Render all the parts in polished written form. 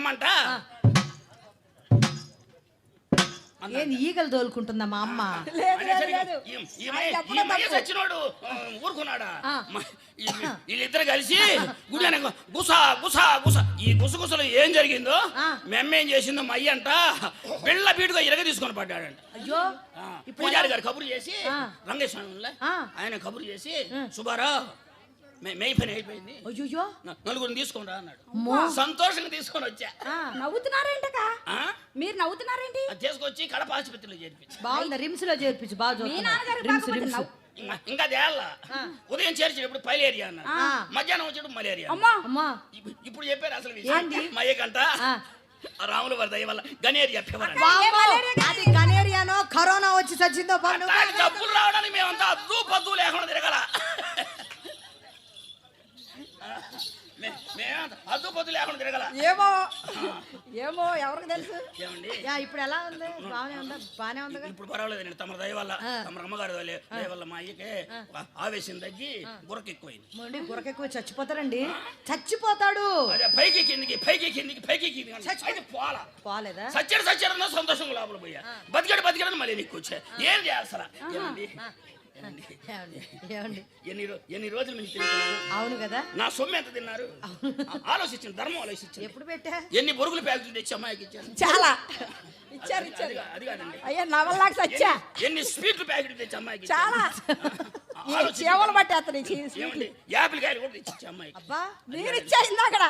రమ్మంట. ఏంది ఈగలు తోలుకుంటుందా మా అమ్మ? చచ్చినోడు ఊరుకున్నాడా? వీళ్ళిద్దరు కలిసి గుడి గుస గుస గుస. ఈ గుసగుసలు ఏం జరిగిందో మేమేం చేసిందో మయ్య అంట బిళ్ళ బీటుగా ఇరగ తీసుకొని పడ్డాడంట. అయ్యో పూజారి గారు కబురు చేసి రంగేశ్వరంలో ఆయన కబురు చేసి సుబ్బారావు మెయి పని అయిపోయింది, అయ్యో నలుగురిని తీసుకొని రా అన్నాడు. సంతోషంగా తీసుకొని వచ్చా. నవ్వుతున్నారేంటక? మీరు నవ్వుతున్నారేంటి? తీసుకొచ్చి కడప ఆసుపత్రిలో చేర్పించి. బాగుంది, రిమ్స్ లో చేర్పించు. బాగా ఇంకా తేళ్ళ ఉదయం చేర్చేటప్పుడు పైలేరియా అన్నాడు, మధ్యాహ్నం వచ్చేటప్పుడు మలేరియా. ఇప్పుడు చెప్పారు అసలు మయ్యకంట రాముల వారి దయ వల్ల గనేరియా ఫీవర్. అది గనేరియానో కరోనా వచ్చి చచ్చిందో. డబ్బులు రావడానికి మేమంతా అద్దు పద్దు లేకుండా తిరగల. అద్దు పొద్దు లేకుండా తిరగల. ఏమో ఏమో ఎవరికి తెలుసు. ఇప్పుడు ఎలా ఉంది? బానే ఉంది. ఇప్పుడు పర్వాలేదండి తమ దయ వల్ల, తమ అమ్మగారి దయ వల్ల మా అయ్యకే ఆవేశం తగ్గి గురకెక్కువైంది. గురకెక్కువ చచ్చిపోతారండి, చచ్చిపోతాడు. అదే పైకి కిందికి పైకి కిందికి పైకి కిందికి పోలేదా? సచ్చాడు సంతోషంగా లోపల పోయా. బతికాడు మళ్ళీ నీకు వచ్చా. ఏం చేస్తారా? ఎన్ని రోజులు నుంచి తిరుగుతున్నాను. అవును కదా. నా సొమ్ము ఎంత తిన్నారు ఆలోచించండి, ధర్మం ఆలోచించండి. ఎప్పుడు పెట్టా? ఎన్ని బొరుగులు ప్యాకెట్లు తెచ్చి అమ్మాయికి ఇచ్చాను. చాలా ఇచ్చారు. అది కాదండి, అయ్యా నవల్లాగా సచ్చా. ఎన్ని స్వీట్లు ప్యాకెట్లు తెచ్చి అమ్మాయికి చాలా సేవలు బట్టి అతను యాపిల్ కాయలు కూడా తెచ్చి అమ్మాయికి. అబ్బా మీరు ఇచ్చారు అక్కడ.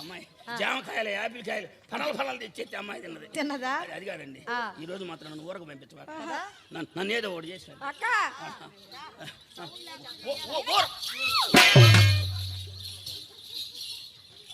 అమ్మాయి జామకాయలు యాపిల్ కాయలు ఫలాలు తెచ్చేస్తే అమ్మాయి తిన్నదా? అది కాదండి, ఈ రోజు మాత్రం నన్ను ఊరకు పంపించమాట. నన్ను ఏదో ఒకటి చేశాను.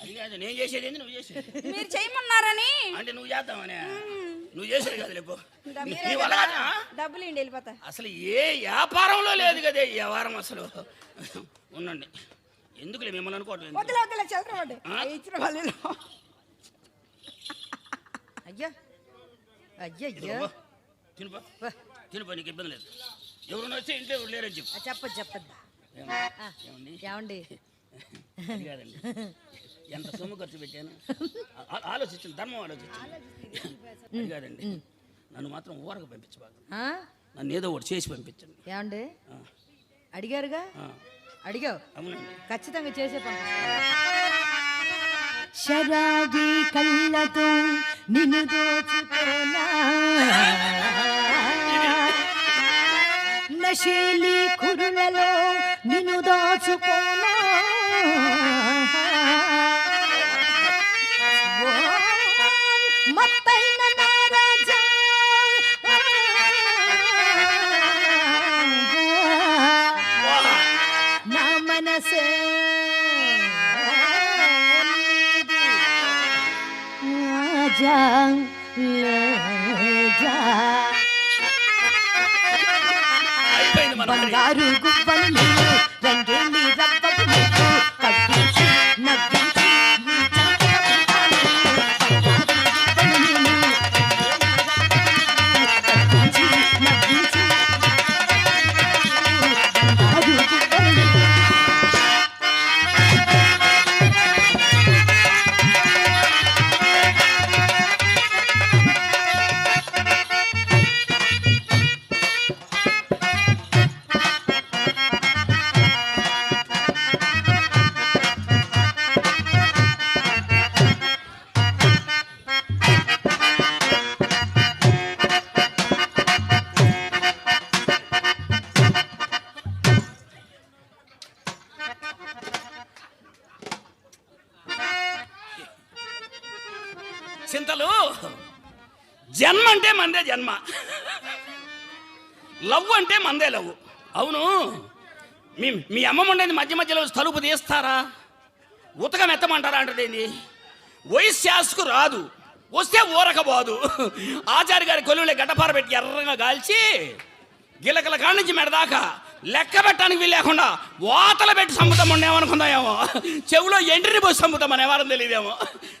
అది కాదు, నేను చేసేది ఏంది నువ్వు చేసేది. మీరు చేయమన్నారని అంటే నువ్వు చేద్దామనే. నువ్వు చేసేది కదా లేపు డబ్బులు ఇండి వెళ్ళిపోతా. అసలు ఏ వ్యాపారంలో లేదు కదా ఈ వ్యవహారం. అసలు ఉండండి, ఎందుకులే మిమ్మల్ని అనుకోవట్లేదు. అయ్యా అయ్యా తినుపో, నీకు ఇబ్బంది లేదు. ఎవరు వచ్చి ఇంట్లో లేరని చెప్పద్దా? ఏమండి కాదండి, ఎంత సొమ్ము ఖర్చు పెట్టాను ఆలోచించండి, ధర్మం ఆలోచించండి. కాదండి, నన్ను మాత్రం ఊరకు పంపించబాకు. నన్ను ఏదో ఒకటి చేసి పంపించండి. ఏమండి అడిగారుగా? అడిగావు, ఖచ్చితంగా చేసే పంపిస్తా. శరాబీ కళ్ళతో నిన్ను దోచుకోనా, నశీలి కురులలో నిన్ను దోచుకోనా, మత్తైన నారాజా నా మనసే जा ले जा బంగారు గువ్వలు నీవు రంగేలి రవ్వలు నీవు కట్టించి నవ్వించి నీ చంకన పెట్టాలి. బంగారు గువ్వలు నీవు కట్టించి నవ్వించి బంగారు గువ్వలు నీవు. చింతలు జన్మ అంటే మందే జన్మ, లవ్ అంటే మందే లవ్. అవును, మీ అమ్మమ్మ ఉండేది మధ్య మధ్యలో తలుపు తీస్తారా, ఉతకం ఎత్తమంటారా అంటదేంది. వయస్సు రాదు, వస్తే ఊరకపోదు. ఆచార్య గారి కొలువులే గడ్డపార పెట్టి ఎర్రగా కాల్చి గిలకల కాడి నుంచి మెడదాకా లెక్క పెట్టడానికి వీల్లేకుండా వాతలు పెట్టి సమ్ముతాం ఉండేమనుకుందామేమో, చెవులో ఎండ్రిని పోసి సమ్ముతామని ఎవరం తెలియదేమో.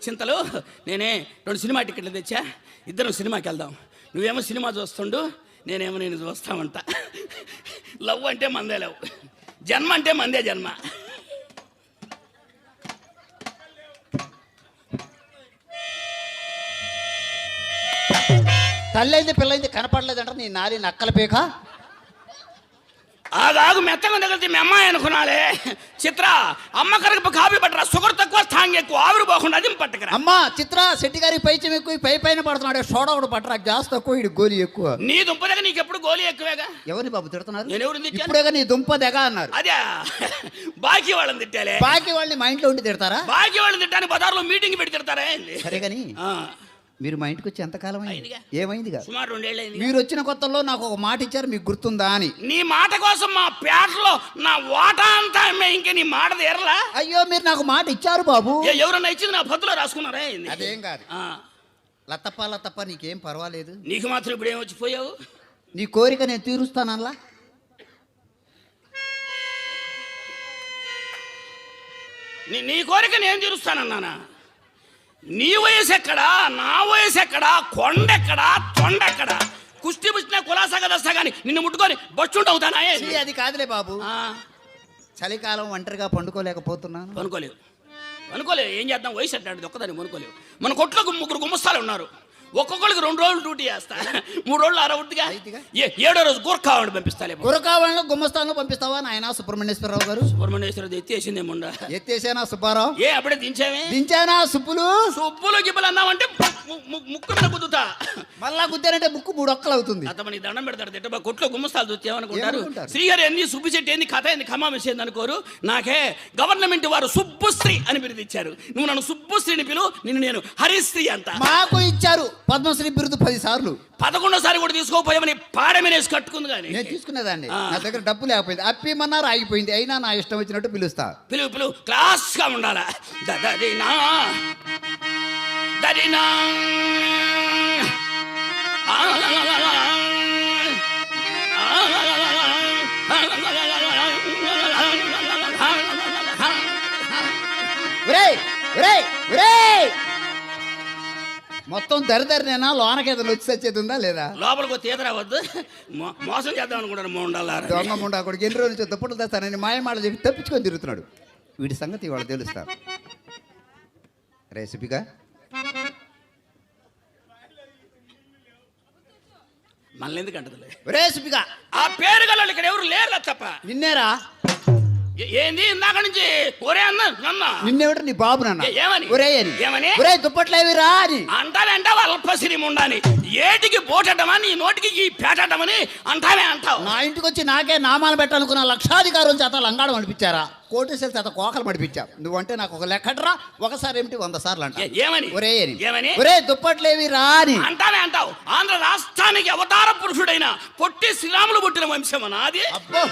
చింతలు నేనే 2 సినిమా టికెట్లు తెచ్చా, ఇద్దరం సినిమాకి వెళ్దాం. నువ్వేమో సినిమా చూస్తుండు, నేనేమో నేను చూస్తామంట. లవ్ అంటే మందే లవ్, జన్మ అంటే మందే జన్మ. తల్లైంది పిల్లైంది కనపడలేదంట నీ నాది నక్కల పీక. ఆగాగు మెత్తగా తగిలితే మీ అమ్మాయి అనుకున్నాలే. చిత్ర అమ్మ కనుక కాపీ పట్టరా, షుగర్ తక్కువ స్థాంగ్ ఎక్కువ, ఆవిరి పోకుండా అది పట్టకరా. అమ్మా చిత్ర శెట్టి గారి పైచం ఎక్కువ, పై పైన పడుతున్నాడు, సోడా ఒకటి పట్టరా, గ్యాస్ తక్కువ, ఇటు గోలి ఎక్కువ. నీ దుంప దగ్గర నీకు ఎప్పుడు గోలీ ఎక్కువేగా. ఎవరిని బాబు తిడుతున్నారు? నేను ఎవరిని తిట్టాను? ఇప్పుడేగా నీ దుంప దెగ అన్నారు. అదే బాకీ వాళ్ళని తిట్టాలే. బాకీ వాళ్ళని మా ఇంట్లో ఉండి తిడతారా? బాకీ వాళ్ళని తిట్టాను బజార్లో మీటింగ్ పెట్టి తిడతారా ఏంది? సరే కానీ మీరు మా ఇంటికి వచ్చి ఎంతకాలం అయింది? అయిందిగా. ఏమైందిగా? సుమారు 2 ఏళ్ళు అయింది. మీరు వచ్చిన కొత్తలో నాకు ఒక మాట ఇచ్చారు, మీకు గుర్తుందా అని. నీ మాట కోసం మా పేటలో నా వాటా అంతా ఇంక నీ మాట తీరలా. అయ్యో మీరు నాకు మాట ఇచ్చారు బాబు. ఎవరన్నా ఇచ్చింది నా పద్దులో రాసుకున్నారా ఏంది? అదేం కాదు. లతప్ప నీకేం పర్వాలేదు. నీకు మాత్రం ఇప్పుడు ఏం వచ్చిపోయావు? నీ కోరిక నేను తీరుస్తానల్లా. నీ కోరిక నేను తీరుస్తానన్నానా? నీ వయసు ఎక్కడా, నా వయసు ఎక్కడా, కొండెక్కడా, తొండెక్కడా, కుస్తీ పుచ్చిన కులాసాగా దస్తా కానీ నిన్ను ముట్టుకొని బొచ్చుంటూ అవుతానా? అది కాదులే బాబు, చలికాలం ఒంటరిగా పండుకోలేకపోతున్నాను. అనుకోలేవు. ఏం చేద్దాం, వయసు అట్లాంటిది ఒక్కదాన్ని అనుకోలేవు. మన కొట్లో 3 గుమ్మస్తాలు ఉన్నారు, ఒక్కొక్కరికి 2 రోజులు డ్యూటీ చేస్తా, 3 రోజులు అరవుద్దిగా. 7వ రోజు గురకావాడిని పంపిస్తాలే. గురకావాళ్ళను గుమ్మస్తాను పంపిస్తావా నాయన సుబ్రహ్మణ్యేశ్వరరావు గారు? సుబ్రహ్మణ్యేశ్వరరావు ఎత్తేసిందేముండా? ఎత్తేసానా సుబ్బారావు? అప్పుడే దించావే? దించానా సుబ్బులు గిబ్బలు అన్నావంటే ముక్కు మీద గుద్దుతా. మళ్ళా గుద్దానంటే ముక్కు 3 ఒక్కలు అవుతుంది. అతనికి దండం పెడతాడు. తిట్టబా కొట్లో గుమ్మస్తాలు చూస్తేమనుకుంటారు, శ్రీహరి ఏంది, సుబ్బిశెట్టి ఏంది, కథ ఏంది, ఖమ్మామిషేంది అనుకోరు. నాకే గవర్నమెంట్ వారు సుబ్బుశ్రీ అని బిరుదు ఇచ్చారు. నువ్వు నన్ను సుబ్బుశ్రీని పిలు, నిన్ను నేను హరిశ్రీ అంట. మాకు ఇచ్చారు పద్మశ్రీ బిరుదు 10 సార్లు. 11వ సారి కూడా తీసుకోపోయామని పాడమనేసి కట్టుకుంది. కానీ నేను తీసుకునేదాన్ని, నా దగ్గర డబ్బు లేకపోయింది, అప్పిమన్నారు ఆగిపోయింది. అయినా నా ఇష్టం వచ్చినట్టు పిలుస్తా. పిలువు క్లాస్ గా ఉండాలా. దదరినా దరినా మొత్తం దరిదరినేనా? లోనకేదైనా వచ్చి వచ్చేది ఉందా లేదా? లోపలికి తీత రావద్దు, మోసం చేద్దాం అనుకుంటాను. మోండాల దొంగ ముండా కూడా ఎన్ని రోజుల నుంచి దుప్పట్లు తెస్తానని మాయమాటలు చెప్పి తప్పించుకొని తిరుగుతున్నాడు. వీడి సంగతి వాళ్ళు తెలుస్తారు. రెసిపీగా మళ్ళీ ఎందుకంటదిలే. రెసిపీగా ఆ పేరు గల ఇక్కడ ఎవరు లేరు తప్ప. నిన్నేరా? ఏంది ఇందాక నుంచి ఒరే అన్న నన్న నిన్నెవరు? నీ బాబు నాన్న. ఏమని? ఒరే అని. ఏమని? ఒరే దుప్పట్లేవి రా అని అంటావంటే అల్పసిరి ఉండాలి. ఏటికి పోటటమా, నీ నోటికి ఈ పేటటమని అంటావు. నా ఇంటికి వచ్చి నాకే నామాలు పెట్టాలనుకున్న లక్షాధికారుల చేత లంగాడం అనిపించారా, కోటేశ్వర చేత కోకలు మడిపించా. నువ్వంటే నాకు ఒక లెక్కడ్రా, ఒకసారి ఏమిటి 100 సార్లు అంట. ఏమని? ఒరే అని. ఏమని? ఒరే దుప్పట్లేవి రా అని అంటావు. ఆంధ్ర రాష్ట్రానికి అవతార పురుషుడైన పొట్టి శ్రీరాములు పుట్టిన వంశం నాది. అబ్బో,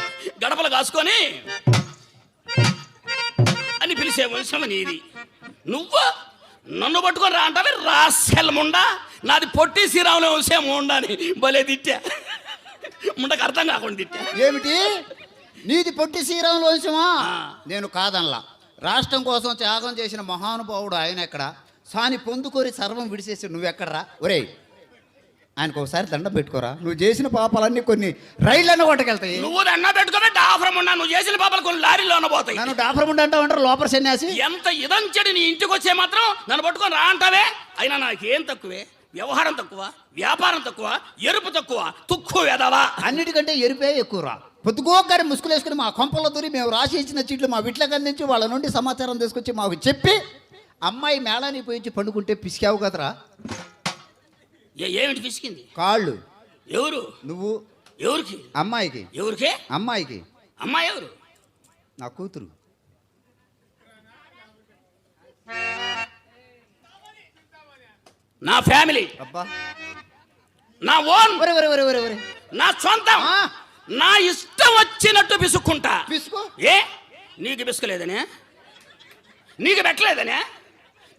గడపలు కాసుకొని అని పిలిచే వంశం నీది. నువ్వు నన్ను పట్టుకొని రా అంటావే రాసెల్ముండా. నాది పొట్టి శ్రీరాముల వంశం ఉండని భలే తిట్టా. ముండకు అర్థం కాకుండా తిట్టా. ఏమిటి నీది పొట్టి శ్రీరాముల వంశమా? నేను కాదనలా. రాష్ట్రం కోసం త్యాగం చేసిన మహానుభావుడు ఆయన ఎక్కడ? సాని పొందుకోరి సర్వం విడిచేసి నువ్వెక్కడరా? ఒరే ఆయనకు ఒకసారి దండం పెట్టుకోరా. నువ్వు చేసిన పాపాలన్నీ కొన్ని రైళ్లన్న కొట్టకెళ్తాయి. నువ్వు దండం పెట్టుకోవే డాఫరం ఉన్నా. నువ్వు చేసిన పాపాలు కొన్ని లారీలోనే పోతాయి. నన్ను డాఫరం ఉండంటావు అంటారు లోపల సన్యాసి. ఎంత ఇదంచడి నీ ఇంటికి వచ్చే మాత్రం నన్ను పట్టుకొని రా అంటావే. అయినా నాకేం తక్కువే? వ్యవహారం తక్కువ, వ్యాపారం తక్కువ, ఎరుపు తక్కువ, తుక్కు వెదవా. అన్నిటికంటే ఎరుపే ఎక్కువరా. పొద్దుగోగారి ముసుగులేసుకుని మా కొంపల్లో దూరి మేము రాసి ఇచ్చిన చీట్లు మా వీట్లకు అందించి వాళ్ళ నుండి సమాచారం తీసుకొచ్చి మాకు చెప్పి అమ్మాయి మేళానికి పోయి పండుకుంటే పిసికావు కదరా. ఏమిటి పిసికింది? కాళ్ళు. ఎవరు? నువ్వు. ఎవరికి? అమ్మాయికి. ఎవరికే? అమ్మాయికి. అమ్మాయి ఎవరు? నా కూతురు. నా ఫ్యామిలీ. అబ్బా, నా ఓన్, నా సొంతం. నా ఇష్టం వచ్చినట్టు పిసుక్కుంటా. పిసుకు. నీకు పిసుకలేదనే? నీకు పెట్టలేదనే?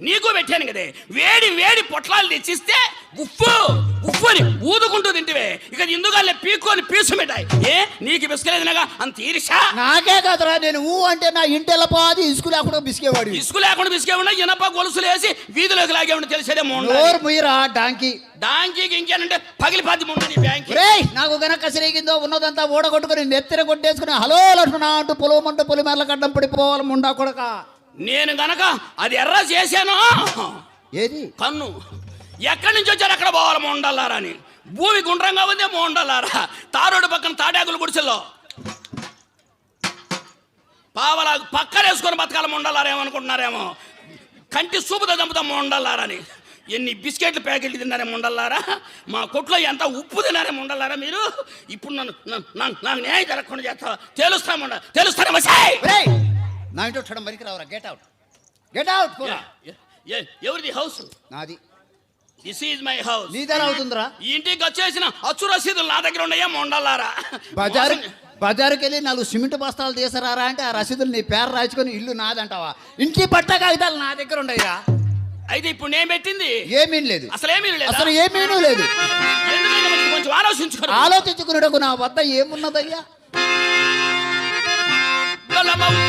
నీకు పెట్టాను కదే. వేడి పొట్లాలు తెచ్చిస్తే ఉప్పు అని ఊదుకుంటూ తింటివే. ఇక ఇందుకల్లే పీక్కొని పీసు మిఠాయి. నీకు బిస్కలేదనగా అంత ఈర్షా? నాకే కదరా, నేను అంటే నా ఇంటెల పాది ఇసుకు లేకుండా బిస్కేవాడు. ఇసుకు లేకుండా బిస్కేవాడు. ఇనప గొలుసులు వేసి వీధిలోకి లాగేవాడు. తెలిసేదేమో. డాంకీకి ఇంకేనంటే పగిలిపాతి ముందు నీ బ్యాంక్. నాకు గనక కసిరేగిందో ఉన్నదంతా ఓడగొట్టుకుని నెత్తిన కొట్టేసుకుని హలో లక్ష్మణ అంటూ పొలమంటూ పొలిమేరల గడ్డం పడిపోవాలి ముండా కొడక. నేను గనక అది ఎర్ర చేశాను. ఏది? కన్ను. ఎక్కడి నుంచి వచ్చారు అక్కడ పోవాలి ముండల్లారని. భూమి గుండ్రంగా ఉందే మోండలారా. తారోడు పక్కన తాటాకులు గుడిసెల్లో పావలా పక్కలేసుకొని బతకాల మొండలారా ఏమనుకుంటున్నారేమో. కంటి చూపుతో చంపుతాం మొండలారని. ఎన్ని బిస్కెట్లు ప్యాకెట్లు తిన్నారే మొండల్లారా. మా కొట్లో ఎంత ఉప్పు తిన్నారే మొండల్లారా మీరు. ఇప్పుడు నాకు న్యాయం జరగకుండా చేస్తా తెలుస్తాను. ఒరేయ్, నా ఇంట్లో చూడడం మరికి రావురా. Get out, get out. ఎవరిది హౌస్? నాది. This is my house. నీదెలా అవుతుందిరా? ఈ ఇంటికి వచ్చేసిన అచ్చు రసీదులు నా దగ్గర ఉన్నాయా మొండల్లారా. బజారుకి వెళ్ళి 4 సిమెంట్ బస్తాలు తీసరారా అంటే ఆ రసీదులు నీ పేరు రాసుకొని ఇల్లు నాదంటావా? ఇంటి పట్ట కాగితాలు నా దగ్గర ఉండయ్యా. అయితే ఇప్పుడు నేను పెట్టింది ఏమీ లేదు. అసలు ఏమీ లేదు. అసలు ఏమీ లేదు. కొంచెం ఆలోచించుకోరు. ఆలోచించుకునేటకు నా వద్ద ఏమున్నదయ్యా? బలమవు